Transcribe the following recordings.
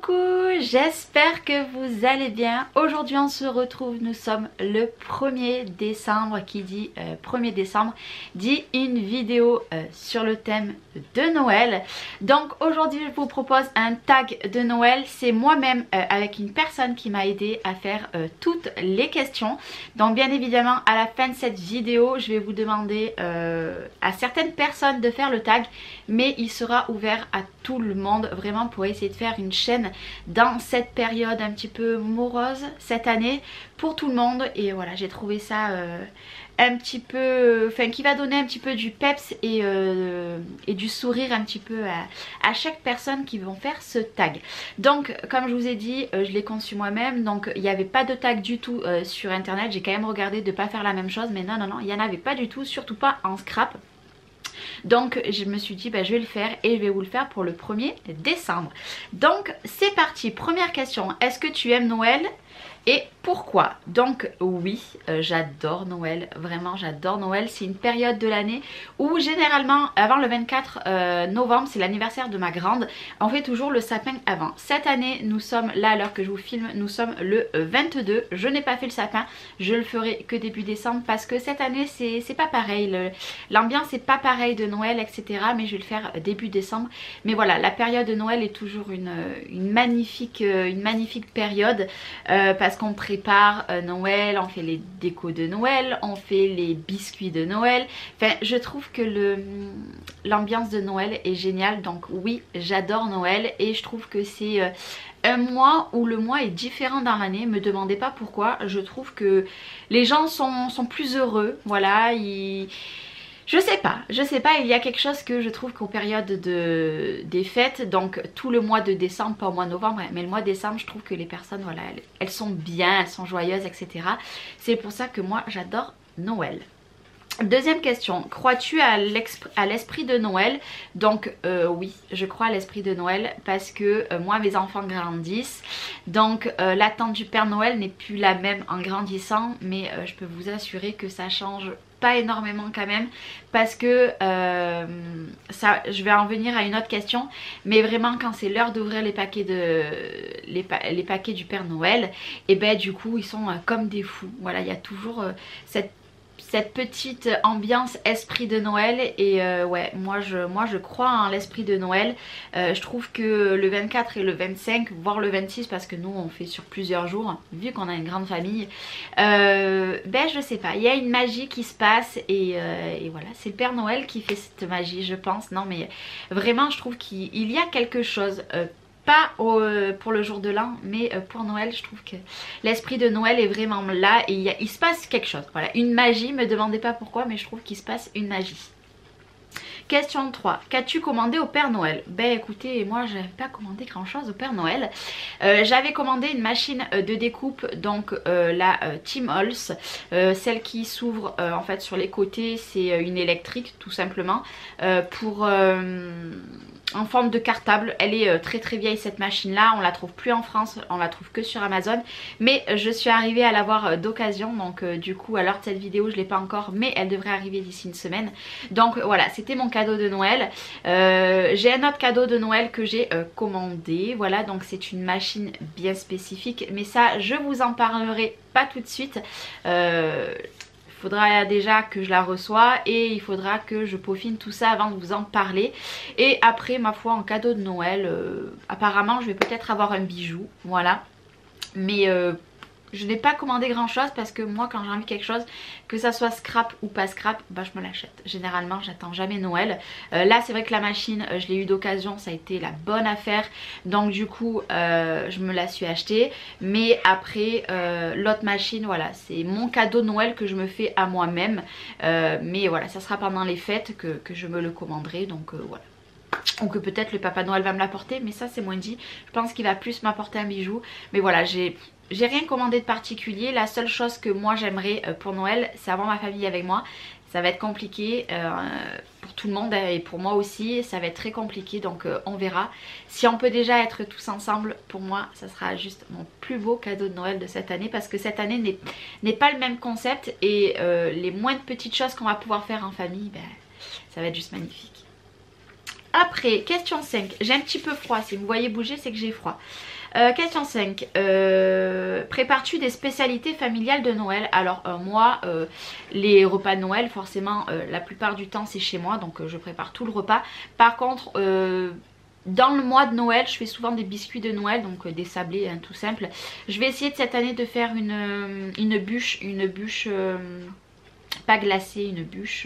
Coucou, j'espère que vous allez bien. Aujourd'hui on se retrouve, nous sommes le 1er décembre. Qui dit 1er décembre dit une vidéo sur le thème de Noël. Donc aujourd'hui je vous propose un tag de Noël. C'est moi-même avec une personne qui m'a aidé à faire toutes les questions. Donc bien évidemment à la fin de cette vidéo je vais vous demander à certaines personnes de faire le tag, mais il sera ouvert à tout le monde, vraiment, pour essayer de faire une chaîne dans cette période un petit peu morose cette année pour tout le monde. Et voilà, j'ai trouvé ça un petit peu, enfin qui va donner un petit peu du peps et du sourire un petit peu à chaque personne qui vont faire ce tag. Donc comme je vous ai dit, je l'ai conçu moi-même, donc il n'y avait pas de tag du tout sur internet. J'ai quand même regardé de ne pas faire la même chose, mais non, il n'y en avait pas du tout, surtout pas en scrap. Donc je me suis dit je vais le faire et je vais vous le faire pour le 1er décembre. Donc c'est parti, première question, est-ce que tu aimes Noël et pourquoi? Donc oui, j'adore Noël, vraiment j'adore Noël. C'est une période de l'année où généralement avant le 24 novembre, c'est l'anniversaire de ma grande, on fait toujours le sapin avant. Cette année nous sommes là à l'heure que je vous filme, nous sommes le 22. Je n'ai pas fait le sapin, je le ferai que début décembre parce que cette année c'est pas pareil, l'ambiance est pas pareille de Noël etc, mais je vais le faire début décembre. Mais voilà, la période de Noël est toujours une magnifique période parce qu'on prépare Noël, on fait les décos de Noël, on fait les biscuits de Noël. Enfin, je trouve que l'ambiance de Noël est géniale. Donc oui, j'adore Noël et je trouve que c'est un mois où le mois est différent dans l'année. Me demandez pas pourquoi. Je trouve que les gens sont plus heureux. Voilà, je sais pas, il y a quelque chose que je trouve qu'aux périodes des fêtes, donc tout le mois de décembre, pas au mois de novembre, mais le mois de décembre, je trouve que les personnes, voilà, elles sont bien, elles sont joyeuses, etc. C'est pour ça que moi, j'adore Noël. Deuxième question, crois-tu à l'esprit de Noël? Donc oui, je crois à l'esprit de Noël parce que moi mes enfants grandissent, donc l'attente du Père Noël n'est plus la même en grandissant, mais je peux vous assurer que ça change pas énormément quand même, parce que ça, je vais en venir à une autre question, mais vraiment quand c'est l'heure d'ouvrir les paquets les paquets du Père Noël, et ben du coup ils sont comme des fous. Voilà, il y a toujours cette petite ambiance esprit de Noël et ouais, moi je crois en l'esprit de Noël. Je trouve que le 24 et le 25, voire le 26, parce que nous on fait sur plusieurs jours vu qu'on a une grande famille, je sais pas, il y a une magie qui se passe et voilà, c'est le Père Noël qui fait cette magie, je pense. Non mais vraiment je trouve qu'il y a quelque chose, pas pour le jour de l'an, mais pour Noël, je trouve que l'esprit de Noël est vraiment là et il se passe quelque chose. Voilà, une magie, me demandez pas pourquoi, mais je trouve qu'il se passe une magie. Question 3. Qu'as-tu commandé au Père Noël? Ben écoutez, moi j'avais pas commandé grand chose au Père Noël. J'avais commandé une machine de découpe, donc la Tim Holtz, celle qui s'ouvre en fait sur les côtés. C'est une électrique tout simplement, en forme de cartable. Elle est très vieille cette machine là, on la trouve plus en France, on la trouve que sur Amazon, mais je suis arrivée à l'avoir d'occasion, donc du coup à l'heure de cette vidéo je l'ai pas encore, mais elle devrait arriver d'ici une semaine. Donc voilà, c'était mon cadeau de Noël. J'ai un autre cadeau de Noël que j'ai commandé, voilà, donc c'est une machine bien spécifique, mais ça je vous en parlerai pas tout de suite. Il faudra déjà que je la reçois et il faudra que je peaufine tout ça avant de vous en parler. Et après, ma foi, en cadeau de Noël, apparemment je vais peut-être avoir un bijou, voilà. Mais je n'ai pas commandé grand chose parce que moi quand j'ai envie de quelque chose, que ça soit scrap ou pas scrap, je me l'achète. Généralement j'attends jamais Noël. Là c'est vrai que la machine je l'ai eu d'occasion, ça a été la bonne affaire, donc du coup je me la suis achetée. Mais après l'autre machine, voilà, c'est mon cadeau de Noël que je me fais à moi-même, mais voilà, ça sera pendant les fêtes que je me le commanderai, donc voilà. Ou que peut-être le Papa Noël va me l'apporter, mais ça c'est moins dit. Je pense qu'il va plus m'apporter un bijou, mais voilà, j'ai rien commandé de particulier. La seule chose que moi j'aimerais pour Noël, c'est avoir ma famille avec moi. Ça va être compliqué pour tout le monde et pour moi aussi, ça va être très compliqué, donc on verra. Si on peut déjà être tous ensemble, pour moi ça sera juste mon plus beau cadeau de Noël de cette année, parce que cette année n'est pas le même concept et les moins de petites choses qu'on va pouvoir faire en famille, ça va être juste magnifique. Après, question 5. J'ai un petit peu froid. Si vous voyez bouger, c'est que j'ai froid. Question 5. Prépares-tu des spécialités familiales de Noël? Alors moi, les repas de Noël, forcément, la plupart du temps c'est chez moi, donc je prépare tout le repas. Par contre, dans le mois de Noël, je fais souvent des biscuits de Noël, donc des sablés, hein, tout simple. Je vais essayer de cette année de faire une bûche pas glacée, une bûche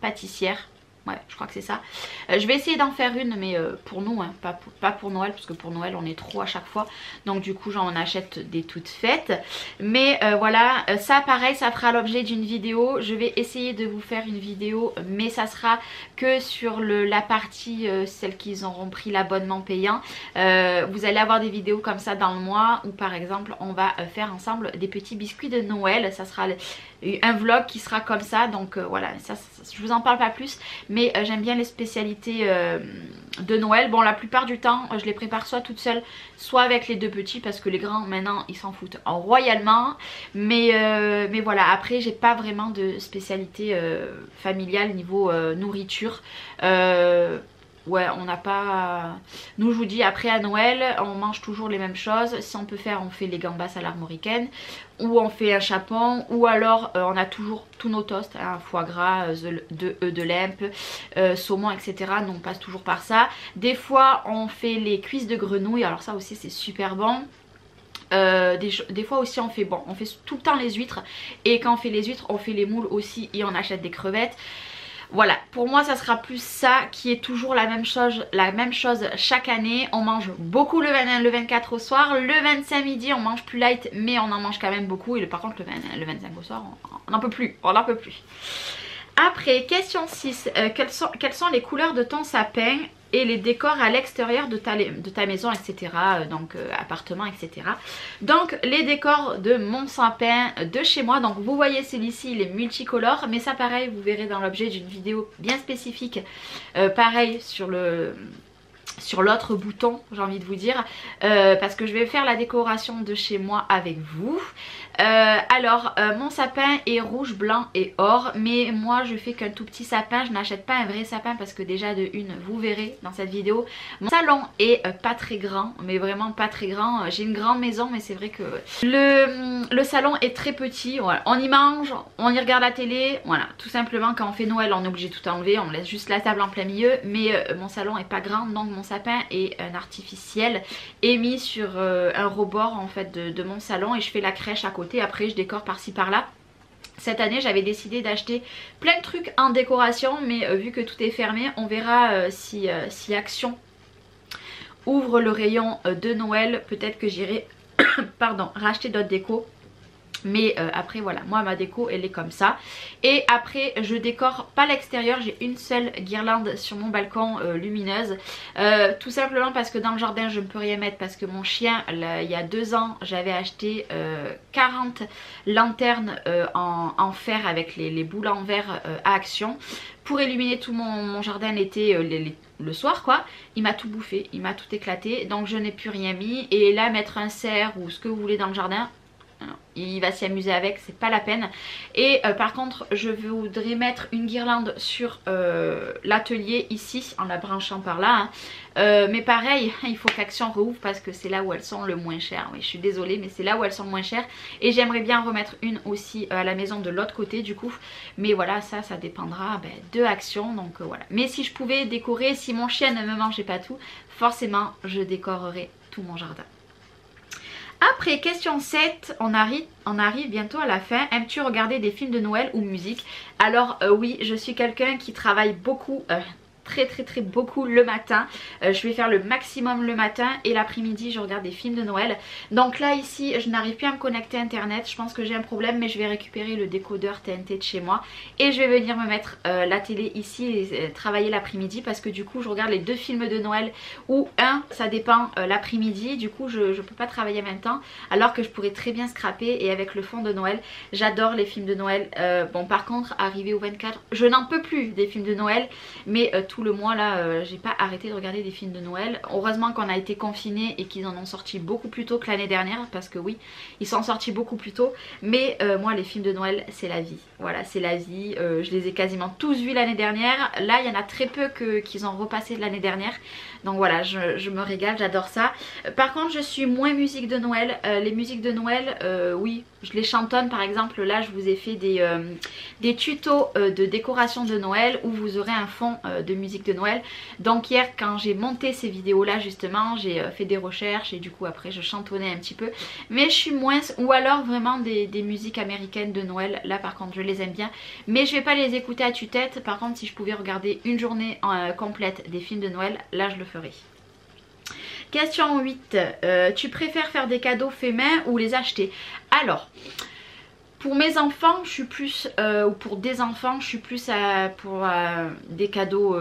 pâtissière. Ouais, je crois que c'est ça. Je vais essayer d'en faire une, mais pour nous, hein, pas pour Noël, parce que pour Noël, on est trop à chaque fois. Donc du coup, j'en achète des toutes faites. Mais voilà, ça pareil, ça fera l'objet d'une vidéo. Je vais essayer de vous faire une vidéo, mais ça sera que sur la partie, celle qu'ils auront pris l'abonnement payant. Vous allez avoir des vidéos comme ça dans le mois, où par exemple, on va faire ensemble des petits biscuits de Noël. Ça sera un vlog qui sera comme ça, donc voilà, ça, je vous en parle pas plus, mais j'aime bien les spécialités de Noël. Bon, la plupart du temps je les prépare soit toute seule, soit avec les deux petits, parce que les grands maintenant ils s'en foutent royalement, mais voilà, après j'ai pas vraiment de spécialité familiale niveau nourriture. Ouais, on n'a pas... Nous, je vous dis, après à Noël, on mange toujours les mêmes choses. Si on peut faire, on fait les gambas à l'armoricaine, ou on fait un chapon, ou alors on a toujours tous nos toasts, hein, foie gras, de lempe, saumon, etc. Donc on passe toujours par ça. Des fois, on fait les cuisses de grenouille, alors ça aussi c'est super bon. Des fois aussi on fait tout le temps les huîtres, et quand on fait les huîtres, on fait les moules aussi, et on achète des crevettes. Voilà, pour moi ça sera plus ça qui est toujours la même chose chaque année. On mange beaucoup le 24 au soir, le 25 midi on mange plus light, mais on en mange quand même beaucoup. Et par contre le 25 au soir on n'en peut plus, Après, question 6, quelles sont les couleurs de ton sapin et les décors à l'extérieur de ta maison, etc. Donc appartement, etc. Donc les décors de mon sapin de chez moi, donc vous voyez celui-ci il est multicolore, mais ça pareil vous verrez dans l'objet d'une vidéo bien spécifique, pareil sur l'autre bouton, j'ai envie de vous dire, parce que je vais faire la décoration de chez moi avec vous. Alors mon sapin est rouge, blanc et or, mais moi je fais qu'un tout petit sapin, je n'achète pas un vrai sapin parce que déjà de une, vous verrez dans cette vidéo, mon salon est pas très grand, mais vraiment pas très grand. J'ai une grande maison, mais c'est vrai que le salon est très petit. Voilà. On y mange, on y regarde la télé, voilà, tout simplement. Quand on fait Noël on est obligé de tout enlever, on laisse juste la table en plein milieu, mais mon salon est pas grand, donc mon sapin est un artificiel, est mis sur un rebord en fait de mon salon, et je fais la crèche à côté. Après je décore par-ci par-là. Cette année j'avais décidé d'acheter plein de trucs en décoration, mais vu que tout est fermé, on verra si Action ouvre le rayon de Noël, peut-être que j'irai pardon, racheter d'autres décos. Mais après voilà, moi ma déco elle est comme ça. Et après je décore pas l'extérieur, j'ai une seule guirlande sur mon balcon lumineuse, tout simplement parce que dans le jardin je ne peux rien mettre, parce que mon chien il y a 2 ans j'avais acheté 40 lanternes en fer avec les boules en verre à Action pour illuminer tout mon jardin l'été, le soir quoi. Il m'a tout bouffé, il m'a tout éclaté, donc je n'ai plus rien mis. Et là mettre un cerf ou ce que vous voulez dans le jardin, il va s'y amuser avec, c'est pas la peine. Et par contre je voudrais mettre une guirlande sur l'atelier ici en la branchant par là, hein. Mais pareil il faut qu'Action rouvre parce que c'est là où elles sont le moins chères. Oui, je suis désolée mais c'est là où elles sont le moins chères, et j'aimerais bien remettre une aussi à la maison de l'autre côté du coup. Mais voilà, ça dépendra de Action, donc voilà. Mais si je pouvais décorer, si mon chien ne me mangeait pas tout, forcément je décorerais tout mon jardin. Après, question 7, on arrive bientôt à la fin. Aimes-tu regarder des films de Noël ou musique? Alors oui, je suis quelqu'un qui travaille beaucoup, très beaucoup le matin. Je vais faire le maximum le matin, et l'après-midi je regarde des films de Noël. Donc là ici je n'arrive plus à me connecter à internet, je pense que j'ai un problème, mais je vais récupérer le décodeur TNT de chez moi et je vais venir me mettre la télé ici et travailler l'après-midi, parce que du coup je regarde les 2 films de Noël, ou un, ça dépend, l'après-midi. Du coup je peux pas travailler en même temps, alors que je pourrais très bien scraper. Et avec le fond de Noël, j'adore les films de Noël. Bon par contre arrivé au 24, je n'en peux plus des films de Noël, mais tout le mois là, j'ai pas arrêté de regarder des films de Noël. Heureusement qu'on a été confinés et qu'ils en ont sorti beaucoup plus tôt que l'année dernière, parce que oui, ils sont sortis beaucoup plus tôt. Mais moi les films de Noël c'est la vie, voilà c'est la vie. Je les ai quasiment tous vus l'année dernière. Là il y en a très peu qu'ils ont repassé de l'année dernière. Donc voilà, je me régale, j'adore ça. Par contre je suis moins musique de Noël. Les musiques de Noël, oui, je les chantonne. Par exemple là je vous ai fait des tutos de décoration de Noël où vous aurez un fond de musique de Noël. Donc hier quand j'ai monté ces vidéos là justement, j'ai fait des recherches et du coup après je chantonnais un petit peu. Mais je suis moins, ou alors vraiment des musiques américaines de Noël, là par contre je les aime bien. Mais je vais pas les écouter à tue-tête. Par contre si je pouvais regarder une journée complète des films de Noël, là je le ferais. Question 8. Tu préfères faire des cadeaux faits main ou les acheter? Alors, pour mes enfants, je suis plus, ou pour des enfants, je suis plus pour des cadeaux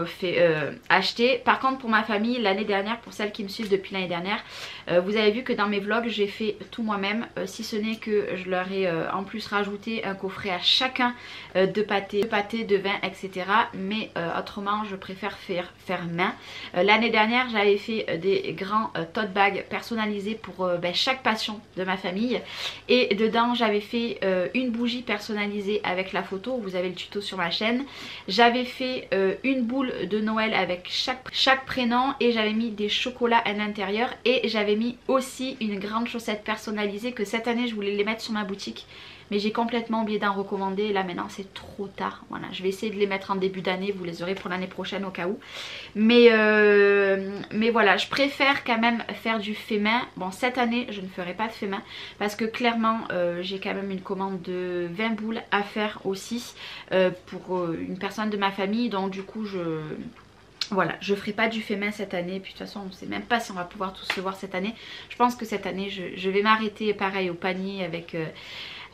achetés. Par contre, pour ma famille, l'année dernière, pour celles qui me suivent depuis l'année dernière, vous avez vu que dans mes vlogs, j'ai fait tout moi-même. Si ce n'est que je leur ai en plus rajouté un coffret à chacun de pâté, de vin, etc. Mais autrement, je préfère faire main. L'année dernière, j'avais fait des grands tote bags personnalisés pour chaque passion de ma famille. Et dedans, j'avais fait une bougie personnalisée avec la photo, vous avez le tuto sur ma chaîne. J'avais fait une boule de Noël avec chaque prénom et j'avais mis des chocolats à l'intérieur et j'avais mis aussi une grande chaussette personnalisée que cette année je voulais les mettre sur ma boutique. Mais j'ai complètement oublié d'en recommander et là maintenant c'est trop tard. Voilà, je vais essayer de les mettre en début d'année, vous les aurez pour l'année prochaine au cas où. Mais voilà, je préfère quand même faire du fait main. Bon, cette année je ne ferai pas de fait main parce que clairement j'ai quand même une commande de 20 boules à faire aussi pour une personne de ma famille. Donc du coup voilà, je ferai pas du fait main cette année. Puis de toute façon on ne sait même pas si on va pouvoir tous se voir cette année. Je pense que cette année je vais m'arrêter pareil au panier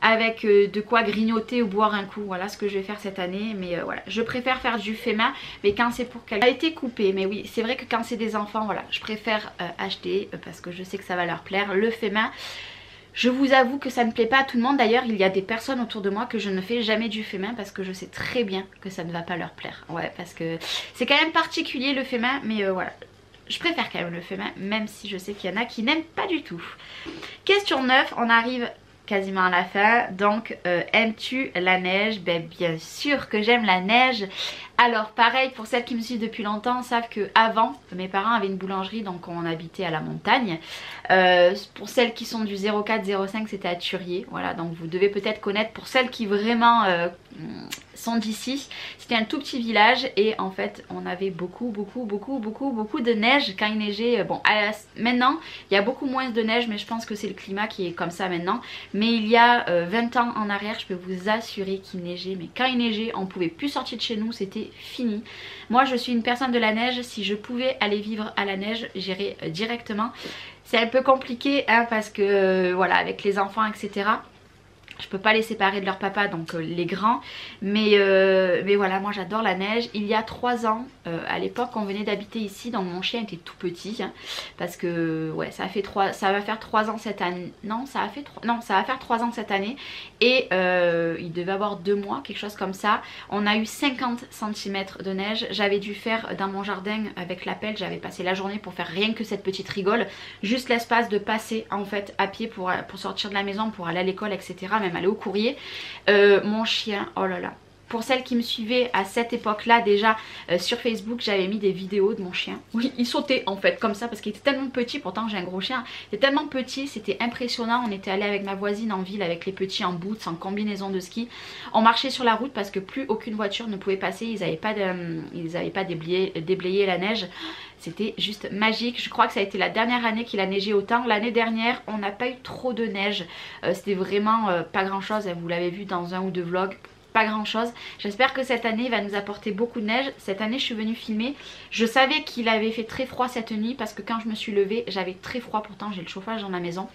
avec de quoi grignoter ou boire un coup. Voilà ce que je vais faire cette année. Mais voilà, je préfère faire du fait main. Mais quand c'est pour quelqu'un, a été coupé. Mais oui, c'est vrai que quand c'est des enfants, voilà, je préfère acheter parce que je sais que ça va leur plaire. Le fait main, je vous avoue que ça ne plaît pas à tout le monde. D'ailleurs, il y a des personnes autour de moi que je ne fais jamais du fait main parce que je sais très bien que ça ne va pas leur plaire. Ouais, parce que c'est quand même particulier le fait main. Mais voilà, je préfère quand même le fait main, même si je sais qu'il y en a qui n'aiment pas du tout. Question 9, on arrive quasiment à la fin. Donc aimes-tu la neige? Ben bien sûr que j'aime la neige. Alors pareil, pour celles qui me suivent depuis longtemps savent que avant mes parents avaient une boulangerie, donc on habitait à la montagne. Pour celles qui sont du 04-05, c'était à Turier. Voilà, donc vous devez peut-être connaître. Pour celles qui vraiment sont d'ici, c'était un tout petit village et en fait on avait beaucoup de neige quand il neigeait. Bon, maintenant il y a beaucoup moins de neige, mais je pense que c'est le climat qui est comme ça maintenant. Mais il y a 20 ans en arrière, je peux vous assurer qu'il neigeait, mais quand il neigeait on pouvait plus sortir de chez nous, c'était fini. Moi je suis une personne de la neige, si je pouvais aller vivre à la neige j'irais directement. C'est un peu compliqué hein, parce que voilà, avec les enfants etc, je peux pas les séparer de leur papa, donc les grands. Mais voilà, moi j'adore la neige. Il y a 3 ans, à l'époque on venait d'habiter ici, donc mon chien était tout petit hein, parce que ouais, ça va faire 3 ans cette année. Non, ça va faire 3 ans cette année. Et il devait avoir 2 mois, quelque chose comme ça. On a eu 50 cm de neige. J'avais dû faire dans mon jardin avec la pelle, j'avais passé la journée pour faire rien que cette petite rigole. Juste l'espace de passer en fait à pied pour sortir de la maison, pour aller à l'école etc, même aller au courrier. Mon chien, oh là là. Pour celles qui me suivaient à cette époque-là déjà sur Facebook, j'avais mis des vidéos de mon chien. Oui, il sautait en fait comme ça parce qu'il était tellement petit, pourtant j'ai un gros chien. Il était tellement petit, c'était impressionnant. On était allé avec ma voisine en ville avec les petits en boots, en combinaison de ski. On marchait sur la route parce que plus aucune voiture ne pouvait passer. Ils n'avaient pas déblayé la neige. C'était juste magique. Je crois que ça a été la dernière année qu'il a neigé autant. L'année dernière, on n'a pas eu trop de neige. C'était vraiment pas grand chose. Vous l'avez vu dans un ou deux vlogs. Pas grand chose. J'espère que cette année il va nous apporter beaucoup de neige. Cette année je suis venue filmer. Je savais qu'il avait fait très froid cette nuit parce que quand je me suis levée j'avais très froid. Pourtant j'ai le chauffage dans la maison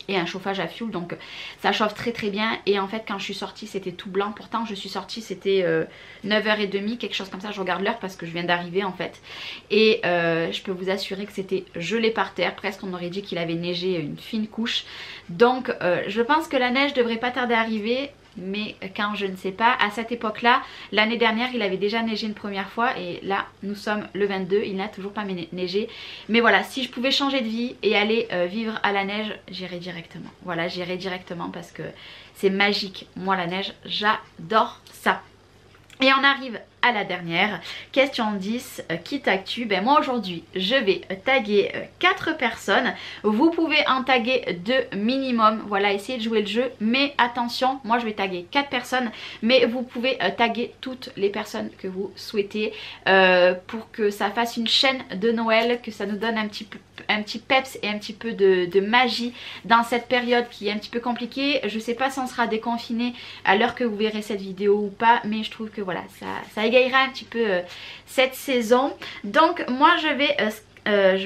et un chauffage à fioul, donc ça chauffe très bien. Et en fait quand je suis sortie c'était tout blanc. Pourtant je suis sortie, c'était 9h30, quelque chose comme ça. Je regarde l'heure parce que je viens d'arriver en fait. Et je peux vous assurer que c'était gelé par terre. Presque on aurait dit qu'il avait neigé une fine couche. Donc je pense que la neige devrait pas tarder à arriver. mais quand je ne sais pas. À cette époque là, l'année dernière il avait déjà neigé une première fois et là nous sommes le 22, il n'a toujours pas neigé. Mais voilà, si je pouvais changer de vie et aller vivre à la neige, j'irais directement. Voilà, j'irais directement parce que c'est magique. Moi la neige, j'adore ça. Et on arrive à la dernière, question 10, qui tag-tu? Ben moi aujourd'hui je vais taguer 4 personnes, vous pouvez en taguer 2 minimum, voilà, essayez de jouer le jeu, mais attention, moi je vais taguer 4 personnes, mais vous pouvez taguer toutes les personnes que vous souhaitez pour que ça fasse une chaîne de Noël, que ça nous donne un petit peps et un petit peu de magie dans cette période qui est un petit peu compliquée. Je sais pas si on sera déconfiné à l'heure que vous verrez cette vidéo ou pas, mais je trouve que voilà, ça égayera un petit peu cette saison. Donc moi je vais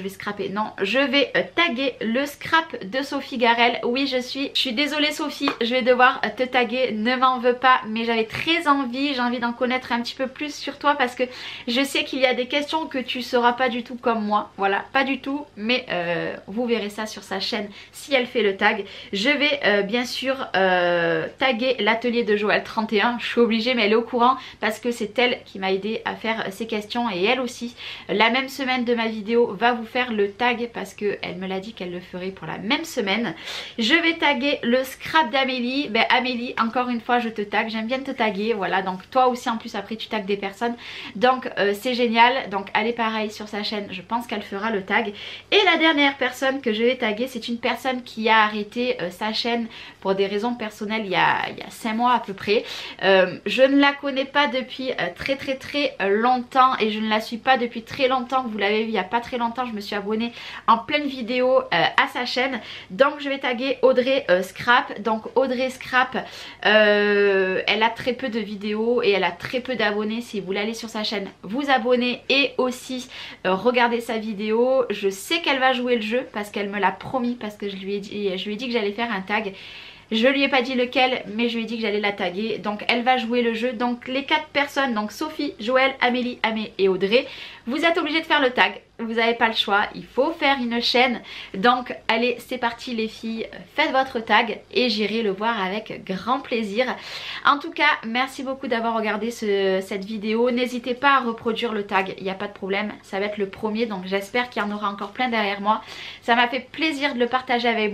scraper, non, je vais taguer le scrap de Sophie Garel. Oui, je suis désolée Sophie, je vais devoir te taguer, ne m'en veux pas, mais j'avais très envie, j'ai envie d'en connaître un petit peu plus sur toi parce que je sais qu'il y a des questions que tu sauras pas du tout comme moi, voilà, pas du tout, mais vous verrez ça sur sa chaîne si elle fait le tag. Je vais bien sûr taguer l'atelier de Joël 31, je suis obligée, mais elle est au courant parce que c'est elle qui m'a aidé à faire ces questions et elle aussi, la même semaine de ma vidéo, va vous faire le tag parce qu'elle me l'a dit qu'elle le ferait pour la même semaine. Je vais taguer le scrap d'Amélie. Ben Amélie, encore une fois je te tag, j'aime bien te taguer, voilà, donc toi aussi en plus après tu tagues des personnes, donc c'est génial. Donc allez pareil sur sa chaîne, je pense qu'elle fera le tag. Et la dernière personne que je vais taguer, c'est une personne qui a arrêté sa chaîne pour des raisons personnelles il y a 5 mois à peu près. Je ne la connais pas depuis très longtemps et je ne la suis pas depuis très longtemps, vous l'avez vu il n'y a pas très longtemps, je me suis abonnée en pleine vidéo à sa chaîne. Donc je vais taguer Audrey Scrap. Donc Audrey Scrap, elle a très peu de vidéos et elle a très peu d'abonnés. Si vous voulez aller sur sa chaîne, vous abonner et aussi regarder sa vidéo. Je sais qu'elle va jouer le jeu parce qu'elle me l'a promis, parce que je lui ai dit que j'allais faire un tag. Je lui ai pas dit lequel, mais je lui ai dit que j'allais la taguer. Donc elle va jouer le jeu. Donc les 4 personnes, donc Sophie, Joël, Amélie, Amé et Audrey, vous êtes obligés de faire le tag. Vous n'avez pas le choix, il faut faire une chaîne. Donc allez, c'est parti les filles, faites votre tag et j'irai le voir avec grand plaisir. En tout cas, merci beaucoup d'avoir regardé cette vidéo. N'hésitez pas à reproduire le tag, il n'y a pas de problème. Ça va être le premier, donc j'espère qu'il y en aura encore plein derrière moi. Ça m'a fait plaisir de le partager avec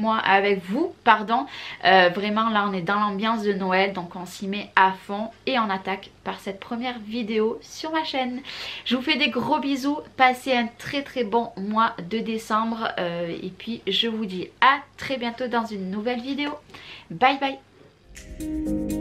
vous, pardon. Vraiment là on est dans l'ambiance de Noël, donc on s'y met à fond et on attaque par cette première vidéo sur ma chaîne. Je vous fais des gros bisous, passez un très bon mois de décembre et puis je vous dis à très bientôt dans une nouvelle vidéo. Bye bye.